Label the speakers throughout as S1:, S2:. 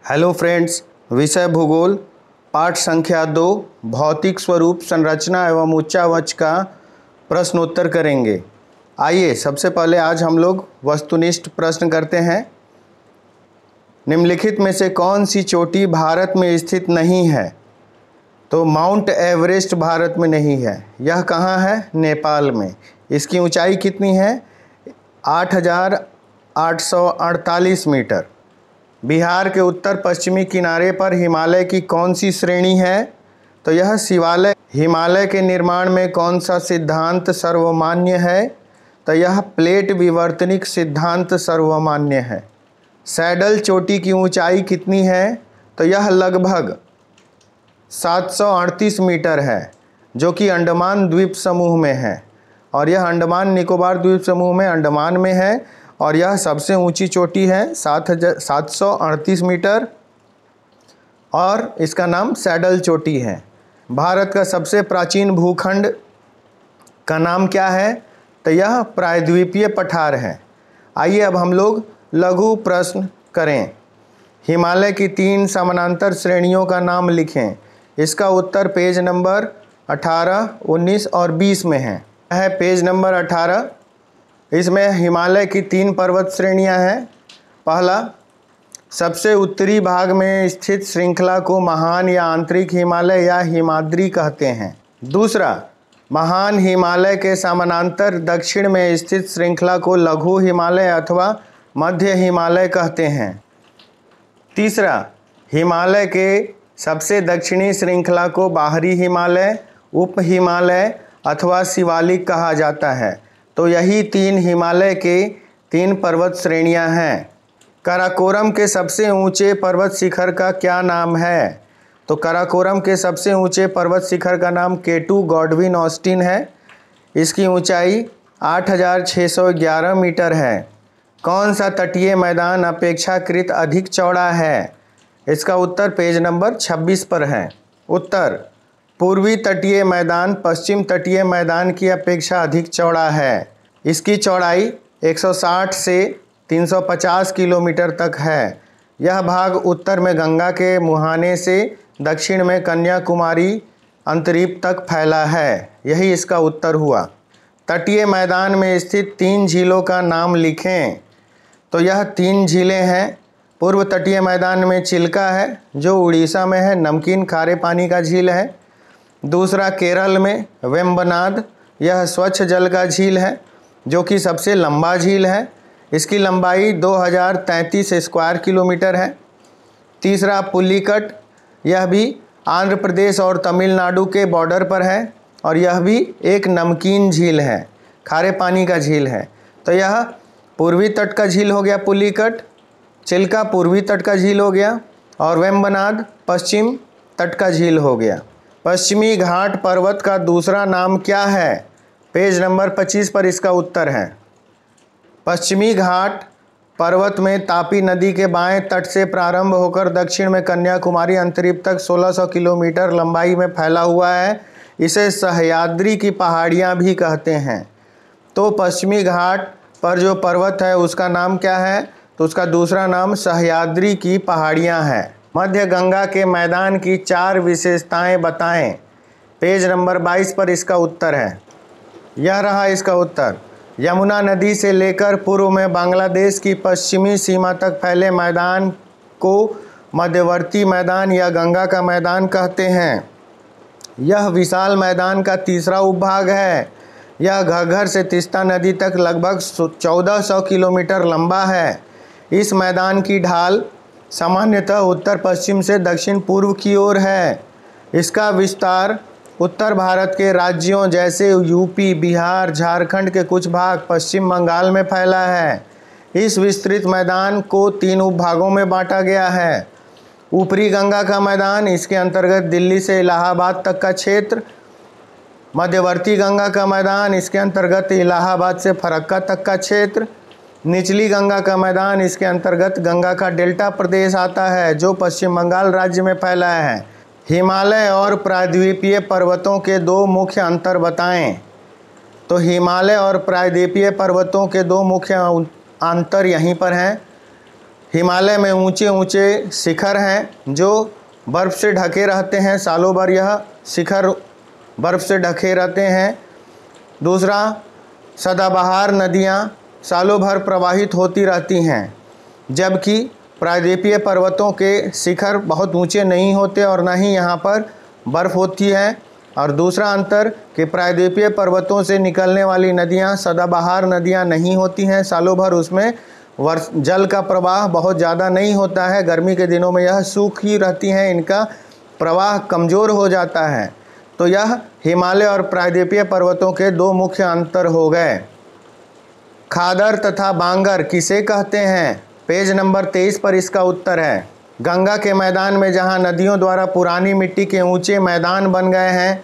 S1: Hello friends, विषय भूगोल पाठ संख्या 2 भौतिक स्वरूप संरचना एवं उच्चावच का प्रश्नोत्तर करेंगे। आइए सबसे पहले आज हम लोग वस्तुनिष्ठ प्रश्न करते हैं। निम्नलिखित में से कौन सी चोटी भारत में स्थित नहीं है? तो माउंट एवरेस्ट भारत में नहीं है। यह कहाँ है? नेपाल में। इसकी ऊंचाई कितनी है? 8,848 मीटर। बिहार के उत्तर पश्चिमी किनारे पर हिमालय की कौन सी श्रेणी है? तो यह शिवालय। हिमालय के निर्माण में कौन सा सिद्धांत सर्वमान्य है? तो यह प्लेट विवर्तनिक सिद्धांत सर्वमान्य है। सैडल चोटी की ऊंचाई कितनी है? तो यह लगभग 738 मीटर है, जो कि अंडमान द्वीप समूह में है, और यह अंडमान निकोबार द्वीप समूह में अंडमान में है, और यह सबसे ऊंची चोटी है 738 मीटर, और इसका नाम सैडल चोटी है। भारत का सबसे प्राचीन भूखंड का नाम क्या है? तो यह प्रायद्वीपीय पठार है। आइए अब हम लोग लघु प्रश्न करें। हिमालय की 3 समानांतर श्रेणियों का नाम लिखें। इसका उत्तर पेज नंबर 18, 19 और 20 में है। Page number 18। इसमें हिमालय की 3 पर्वत श्रेणियां हैं। पहला, सबसे उत्तरी भाग में स्थित श्रृंखला को महान या आंतरिक हिमालय या हिमाद्री कहते हैं। दूसरा, महान हिमालय के समानांतर दक्षिण में स्थित श्रृंखला को लघु हिमालय अथवा मध्य हिमालय कहते हैं। तीसरा, हिमालय के सबसे दक्षिणी श्रृंखला को बाहरी हिमालय, उप हिमालय अथवा शिवालिक कहा जाता है। तो यही 3 हिमालय के 3 पर्वत श्रेणियां हैं। काराकोरम के सबसे ऊंचे पर्वत शिखर का क्या नाम है? तो काराकोरम के सबसे ऊंचे पर्वत शिखर का नाम K2 गॉडविन ऑस्टिन है। इसकी ऊंचाई 8,611 मीटर है। कौन सा तटीय मैदान अपेक्षाकृत अधिक चौड़ा है? इसका उत्तर पेज नंबर 26 पर है। उत्तर, पूर्वी तटीय मैदान पश्चिम तटीय मैदान की अपेक्षा अधिक चौड़ा है। इसकी चौड़ाई 160 से 350 किलोमीटर तक है। यह भाग उत्तर में गंगा के मुहाने से दक्षिण में कन्याकुमारी अंतरीप तक फैला है। यही इसका उत्तर हुआ। तटीय मैदान में स्थित 3 झीलों का नाम लिखें। तो यह 3 झीलें हैं। पूर्व तटीय मैदान में चिल्का है, जो उड़ीसा में है, नमकीन खारे पानी का झील है। दूसरा, केरल में वेम्बनाड, यह स्वच्छ जल का झील है, जो कि सबसे लंबा झील है। इसकी लंबाई 2033 स्क्वायर किलोमीटर है। तीसरा, पुलिकट, यह भी आंध्र प्रदेश और तमिलनाडु के बॉर्डर पर है, और यह भी एक नमकीन झील है, खारे पानी का झील है। तो यह पूर्वी तट का झील हो गया पुलिकट, चिल्का पूर्वी तट का झील हो गया, और वेम्बनाड पश्चिम तट का झील हो गया। पश्चिमी घाट पर्वत का दूसरा नाम क्या है? पेज नंबर 25 पर इसका उत्तर है। पश्चिमी घाट पर्वत में तापी नदी के बाएं तट से प्रारंभ होकर दक्षिण में कन्याकुमारी अंतरीप तक 1600 किलोमीटर लंबाई में फैला हुआ है। इसे सह्याद्री की पहाड़ियाँ भी कहते हैं। तो पश्चिमी घाट पर जो पर्वत है उसका नाम क्या है? तो उसका दूसरा नाम सह्याद्री की पहाड़ियाँ हैं। मध्य गंगा के मैदान की 4 विशेषताएं बताएं। पेज नंबर 22 पर इसका उत्तर है। यह रहा इसका उत्तर। यमुना नदी से लेकर पूर्व में बांग्लादेश की पश्चिमी सीमा तक फैले मैदान को मध्यवर्ती मैदान या गंगा का मैदान कहते हैं। यह विशाल मैदान का तीसरा उपभाग है। यह घग्गर से तीस्ता नदी तक लगभग 1400 किलोमीटर लंबा है। इस मैदान की ढाल सामान्यतः उत्तर पश्चिम से दक्षिण पूर्व की ओर है। इसका विस्तार उत्तर भारत के राज्यों जैसे यूपी, बिहार, झारखंड के कुछ भाग, पश्चिम बंगाल में फैला है। इस विस्तृत मैदान को 3 उपभागों में बांटा गया है। ऊपरी गंगा का मैदान, इसके अंतर्गत दिल्ली से इलाहाबाद तक का क्षेत्र। मध्यवर्ती गंगा का मैदान, इसके अंतर्गत इलाहाबाद से फरक्का तक का क्षेत्र। निचली गंगा का मैदान, इसके अंतर्गत गंगा का डेल्टा प्रदेश आता है, जो पश्चिम बंगाल राज्य में फैला है। हिमालय और प्रायद्वीपीय पर्वतों के 2 मुख्य अंतर बताएं। तो हिमालय और प्रायद्वीपीय पर्वतों के 2 मुख्य अंतर यहीं पर हैं। हिमालय में ऊंचे ऊंचे शिखर हैं जो बर्फ़ से ढके रहते हैं, सालों भर यह शिखर बर्फ़ से ढके रहते हैं। दूसरा, सदाबहार नदियाँ सालों भर प्रवाहित होती रहती हैं, जबकि प्रायद्वीपीय पर्वतों के शिखर बहुत ऊंचे नहीं होते और न ही यहाँ पर बर्फ़ होती है। और दूसरा अंतर कि प्रायद्वीपीय पर्वतों से निकलने वाली नदियाँ सदाबहार नदियाँ नहीं होती हैं, सालों भर उसमें जल का प्रवाह बहुत ज़्यादा नहीं होता है। गर्मी के दिनों में यह सूखी रहती हैं, इनका प्रवाह कमज़ोर हो जाता है। तो यह हिमालय और प्रायद्वीपीय पर्वतों के दो मुख्य अंतर हो गए। खादर तथा बांगर किसे कहते हैं? पेज नंबर 23 पर इसका उत्तर है। गंगा के मैदान में जहाँ नदियों द्वारा पुरानी मिट्टी के ऊंचे मैदान बन गए हैं,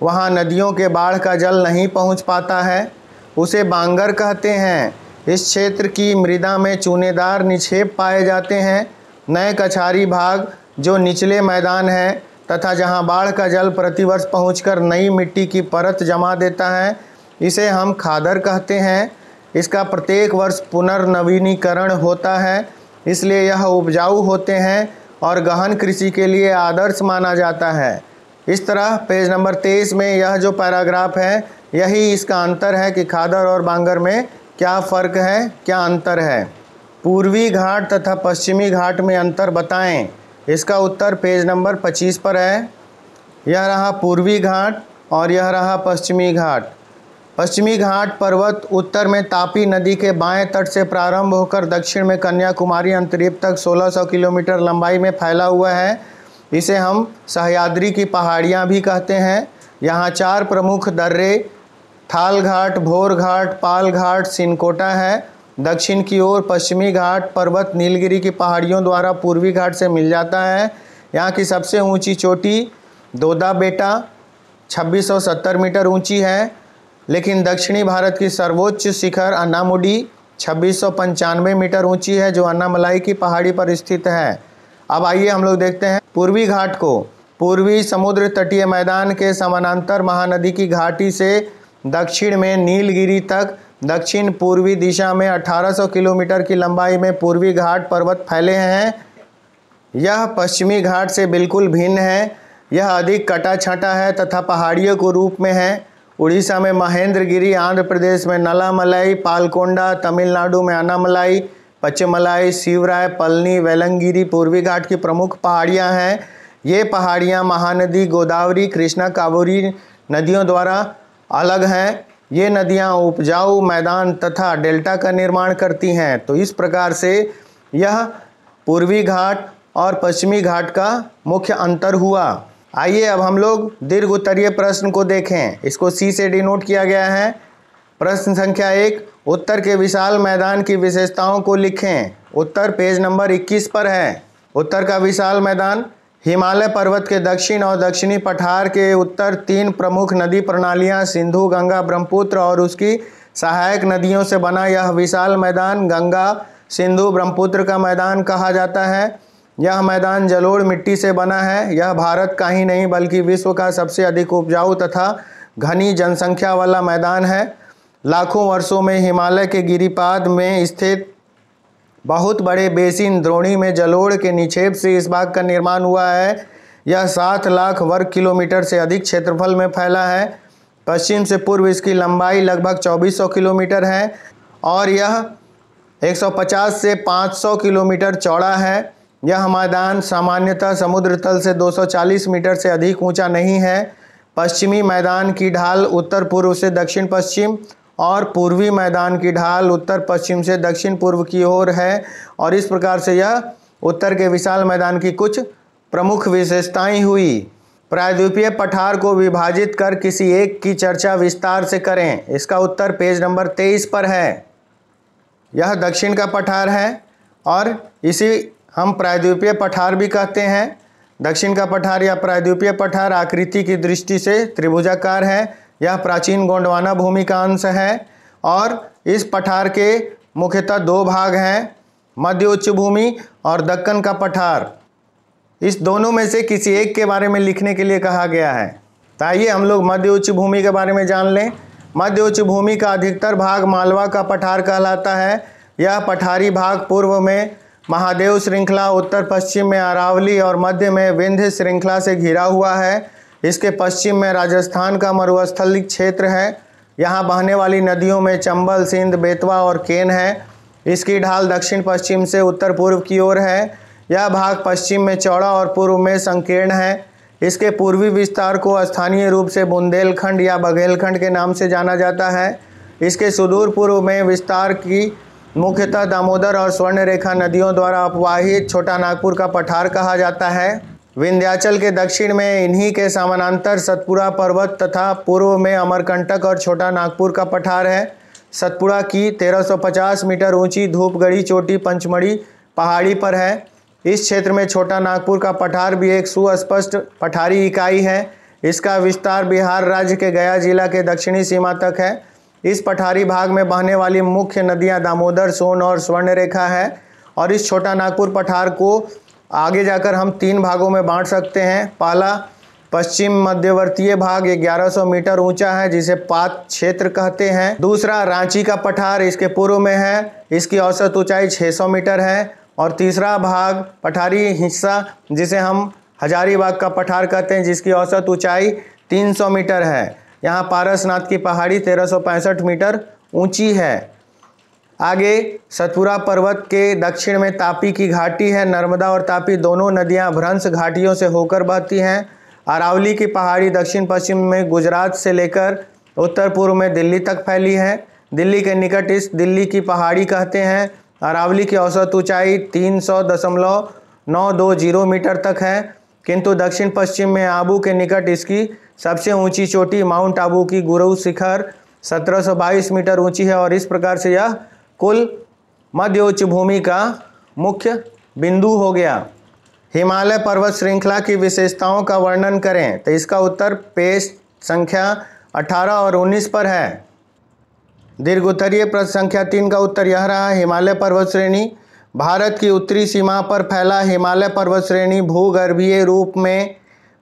S1: वहाँ नदियों के बाढ़ का जल नहीं पहुँच पाता है, उसे बांगर कहते हैं। इस क्षेत्र की मृदा में चूनेदार निक्षेप पाए जाते हैं। नए कछारी भाग जो निचले मैदान है तथा जहाँ बाढ़ का जल प्रतिवर्ष पहुंचकर नई मिट्टी की परत जमा देता है, इसे हम खादर कहते हैं। इसका प्रत्येक वर्ष पुनर्नवीनीकरण होता है, इसलिए यह उपजाऊ होते हैं और गहन कृषि के लिए आदर्श माना जाता है। इस तरह पेज नंबर 23 में यह जो पैराग्राफ है, यही इसका अंतर है कि खादर और बांगर में क्या फ़र्क है, क्या अंतर है। पूर्वी घाट तथा पश्चिमी घाट में अंतर बताएं। इसका उत्तर पेज नंबर 25 पर है। यह रहा पूर्वी घाट और यह रहा पश्चिमी घाट। पश्चिमी घाट पर्वत उत्तर में तापी नदी के बाएं तट से प्रारंभ होकर दक्षिण में कन्याकुमारी अंतरीप तक 1600 किलोमीटर लंबाई में फैला हुआ है। इसे हम सह्याद्री की पहाड़ियाँ भी कहते हैं। यहाँ 4 प्रमुख दर्रे थाल घाट, भोर घाट, पाल घाट, सिनकोटा है। दक्षिण की ओर पश्चिमी घाट पर्वत नीलगिरी की पहाड़ियों द्वारा पूर्वी घाट से मिल जाता है। यहाँ की सबसे ऊंची चोटी दोदा बेटा 2670 मीटर ऊंची है, लेकिन दक्षिणी भारत की सर्वोच्च शिखर अन्नामुडी 2695 मीटर ऊंची है, जो अन्नामलाई की पहाड़ी पर स्थित है। अब आइए हम लोग देखते हैं पूर्वी घाट को। पूर्वी समुद्र तटीय मैदान के समानांतर महानदी की घाटी से दक्षिण में नीलगिरी तक दक्षिण पूर्वी दिशा में 1800 किलोमीटर की लंबाई में पूर्वी घाट पर्वत फैले हैं। यह पश्चिमी घाट से बिल्कुल भिन्न है। यह अधिक कटा छाटा है तथा पहाड़ियों के रूप में है। उड़ीसा में महेंद्रगिरी, आंध्र प्रदेश में नलामलाई, पालकोंडा, तमिलनाडु में अन्नामलाई, पचमलाई, शिवराय, पलनी, वेलंगिरी पूर्वी घाट की प्रमुख पहाड़ियाँ हैं। ये पहाड़ियाँ महानदी गोदावरी, कृष्णा, कावेरी नदियों द्वारा अलग हैं। ये नदियाँ उपजाऊ मैदान तथा डेल्टा का निर्माण करती हैं। तो इस प्रकार से यह पूर्वी घाट और पश्चिमी घाट का मुख्य अंतर हुआ। आइए अब हम लोग दीर्घ उत्तरीय प्रश्न को देखें। इसको सी से डिनोट किया गया है। प्रश्न संख्या 1, उत्तर के विशाल मैदान की विशेषताओं को लिखें। उत्तर पेज नंबर 21 पर है। उत्तर का विशाल मैदान हिमालय पर्वत के दक्षिण और दक्षिणी पठार के उत्तर 3 प्रमुख नदी प्रणालियां सिंधु, गंगा, ब्रह्मपुत्र और उसकी सहायक नदियों से बना यह विशाल मैदान गंगा, सिंधु, ब्रह्मपुत्र का मैदान कहा जाता है। यह मैदान जलोढ़ मिट्टी से बना है। यह भारत का ही नहीं बल्कि विश्व का सबसे अधिक उपजाऊ तथा घनी जनसंख्या वाला मैदान है। लाखों वर्षों में हिमालय के गिरिपाद में स्थित बहुत बड़े बेसिन द्रोणी में जलोढ़ के निक्षेप से इस भाग का निर्माण हुआ है। यह 7 लाख वर्ग किलोमीटर से अधिक क्षेत्रफल में फैला है। पश्चिम से पूर्व इसकी लंबाई लगभग 2400 किलोमीटर है और यह 150 से 500 किलोमीटर चौड़ा है। यह मैदान सामान्यतः समुद्र तल से 240 मीटर से अधिक ऊंचा नहीं है। पश्चिमी मैदान की ढाल उत्तर पूर्व से दक्षिण पश्चिम और पूर्वी मैदान की ढाल उत्तर पश्चिम से दक्षिण पूर्व की ओर है। और इस प्रकार से यह उत्तर के विशाल मैदान की कुछ प्रमुख विशेषताएं हुई। प्रायद्वीपीय पठार को विभाजित कर किसी एक की चर्चा विस्तार से करें। इसका उत्तर पेज नंबर 23 पर है। यह दक्षिण का पठार है और इसी हम प्रायद्वीपीय पठार भी कहते हैं। दक्षिण का पठार या प्रायद्वीपीय पठार आकृति की दृष्टि से त्रिभुजाकार है। यह प्राचीन गोंडवाना भूमि का अंश है और इस पठार के मुख्यतः 2 भाग हैं, मध्य उच्च भूमि और दक्कन का पठार। इस दोनों में से किसी एक के बारे में लिखने के लिए कहा गया है। तो आइए हम लोग मध्य उच्च भूमि के बारे में जान लें। मध्य उच्च भूमि का अधिकतर भाग मालवा का पठार कहलाता है। यह पठारी भाग पूर्व में महादेव श्रृंखला उत्तर पश्चिम में अरावली और मध्य में विंध्य श्रृंखला से घिरा हुआ है। इसके पश्चिम में राजस्थान का मरुस्थलीय क्षेत्र है। यहाँ बहने वाली नदियों में चंबल, सिंध, बेतवा और केन है। इसकी ढाल दक्षिण पश्चिम से उत्तर पूर्व की ओर है। यह भाग पश्चिम में चौड़ा और पूर्व में संकीर्ण है। इसके पूर्वी विस्तार को स्थानीय रूप से बुंदेलखंड या बघेलखंड के नाम से जाना जाता है। इसके सुदूर पूर्व में विस्तार की मुख्यतः दामोदर और स्वर्णरेखा नदियों द्वारा अपवाहित छोटा नागपुर का पठार कहा जाता है। विंध्याचल के दक्षिण में इन्हीं के समानांतर सतपुड़ा पर्वत तथा पूर्व में अमरकंटक और छोटा नागपुर का पठार है। सतपुड़ा की 1350 मीटर ऊंची धूपगढ़ी चोटी पंचमढ़ी पहाड़ी पर है। इस क्षेत्र में छोटा नागपुर का पठार भी एक सुस्पष्ट पठारी इकाई है। इसका विस्तार बिहार राज्य के गया जिला के दक्षिणी सीमा तक है। इस पठारी भाग में बहने वाली मुख्य नदियां दामोदर, सोन और स्वर्णरेखा है। और इस छोटा नागपुर पठार को आगे जाकर हम 3 भागों में बांट सकते हैं। पहला पश्चिम मध्यवर्तीय भाग 1100 मीटर ऊंचा है, जिसे पात क्षेत्र कहते हैं। दूसरा रांची का पठार इसके पूर्व में है, इसकी औसत ऊंचाई 600 मीटर है। और तीसरा भाग पठारी हिस्सा जिसे हम हजारीबाग का पठार कहते हैं, जिसकी औसत ऊंचाई 300 मीटर है। यहाँ पारसनाथ की पहाड़ी 1365 मीटर ऊंची है। आगे सतपुड़ा पर्वत के दक्षिण में तापी की घाटी है। नर्मदा और तापी दोनों नदियाँ भ्रंश घाटियों से होकर बहती हैं। अरावली की पहाड़ी दक्षिण पश्चिम में गुजरात से लेकर उत्तर पूर्व में दिल्ली तक फैली है। दिल्ली के निकट इस दिल्ली की पहाड़ी कहते हैं। अरावली की औसत ऊंचाई 300.920 मीटर तक है, किंतु दक्षिण पश्चिम में आबू के निकट इसकी सबसे ऊंची चोटी माउंट आबू की गुरु शिखर 1722 मीटर ऊंची है। और इस प्रकार से यह कुल मध्य उच्च भूमि का मुख्य बिंदु हो गया। हिमालय पर्वत श्रृंखला की विशेषताओं का वर्णन करें, तो इसका उत्तर पेज संख्या 18 और 19 पर है। दीर्घोत्तरीय प्रश्न संख्या 3 का उत्तर यह रहा। हिमालय पर्वत श्रेणी भारत की उत्तरी सीमा पर फैला हिमालय पर्वत श्रेणी भूगर्भीय रूप में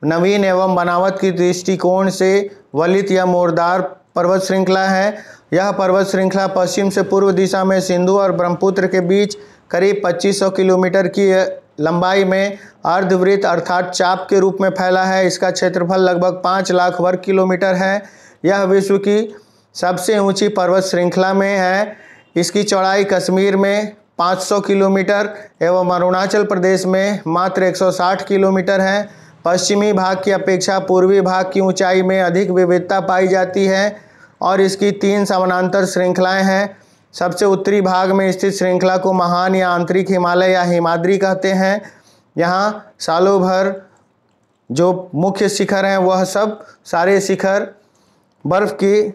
S1: नवीन एवं बनावट की दृष्टिकोण से वलित या मोरदार पर्वत श्रृंखला है। यह पर्वत श्रृंखला पश्चिम से पूर्व दिशा में सिंधु और ब्रह्मपुत्र के बीच करीब 2500 किलोमीटर की लंबाई में अर्धवृत्त अर्थात चाप के रूप में फैला है। इसका क्षेत्रफल लगभग 5 लाख वर्ग किलोमीटर है। यह विश्व की सबसे ऊंची पर्वत श्रृंखला में है। इसकी चौड़ाई कश्मीर में 500 किलोमीटर एवं अरुणाचल प्रदेश में मात्र 160 किलोमीटर है। पश्चिमी भाग की अपेक्षा पूर्वी भाग की ऊंचाई में अधिक विविधता पाई जाती है और इसकी 3 समानांतर श्रृंखलाएं हैं। सबसे उत्तरी भाग में स्थित श्रृंखला को महान या आंतरिक हिमालय या हिमाद्री कहते हैं। यहाँ सालों भर जो मुख्य शिखर हैं वह सब सारे शिखर बर्फ की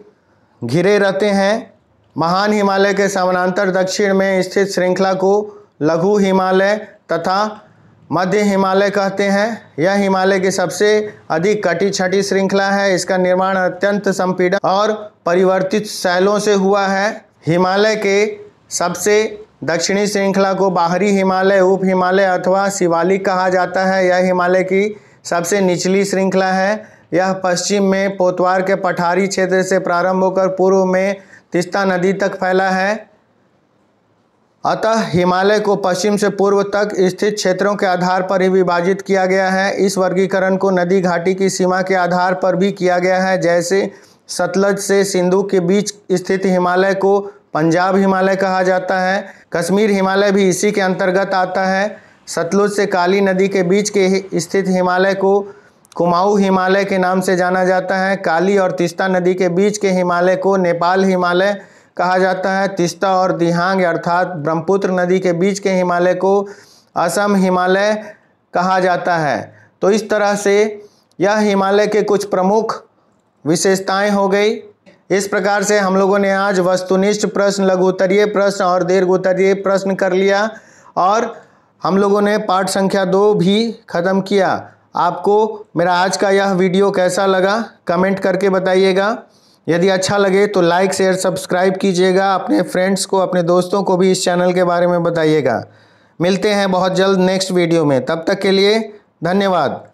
S1: घिरे रहते हैं। महान हिमालय के समानांतर दक्षिण में स्थित श्रृंखला को लघु हिमालय तथा मध्य हिमालय कहते हैं। यह हिमालय की सबसे अधिक कटी छटी श्रृंखला है। इसका निर्माण अत्यंत संपीड़न और परिवर्तित शैलों से हुआ है। हिमालय के सबसे दक्षिणी श्रृंखला को बाहरी हिमालय, उप हिमालय अथवा शिवालिक कहा जाता है। यह हिमालय की सबसे निचली श्रृंखला है। यह पश्चिम में पोतवार के पठारी क्षेत्र से प्रारंभ होकर पूर्व में तीस्ता नदी तक फैला है। अतः हिमालय को पश्चिम से पूर्व तक स्थित क्षेत्रों के आधार पर ही विभाजित किया गया है। इस वर्गीकरण को नदी घाटी की सीमा के आधार पर भी किया गया है। जैसे सतलज से सिंधु के बीच स्थित हिमालय को पंजाब हिमालय कहा जाता है। कश्मीर हिमालय भी इसी के अंतर्गत आता है। सतलुज से काली नदी के बीच के स्थित हिमालय को कुमाऊं हिमालय के नाम से जाना जाता है। काली और तीस्ता नदी के बीच के हिमालय को नेपाल हिमालय कहा जाता है। तीस्ता और दिहांग अर्थात ब्रह्मपुत्र नदी के बीच के हिमालय को असम हिमालय कहा जाता है। तो इस तरह से यह हिमालय के कुछ प्रमुख विशेषताएं हो गई। इस प्रकार से हम लोगों ने आज वस्तुनिष्ठ प्रश्न, लघुत्तरीय प्रश्न और दीर्घोत्तरीय प्रश्न कर लिया और हम लोगों ने पाठ संख्या 2 भी ख़त्म किया। आपको मेरा आज का यह वीडियो कैसा लगा कमेंट करके बताइएगा। यदि अच्छा लगे तो लाइक शेयर सब्सक्राइब कीजिएगा। अपने फ्रेंड्स को, अपने दोस्तों को भी इस चैनल के बारे में बताइएगा। मिलते हैं बहुत जल्द नेक्स्ट वीडियो में। तब तक के लिए धन्यवाद।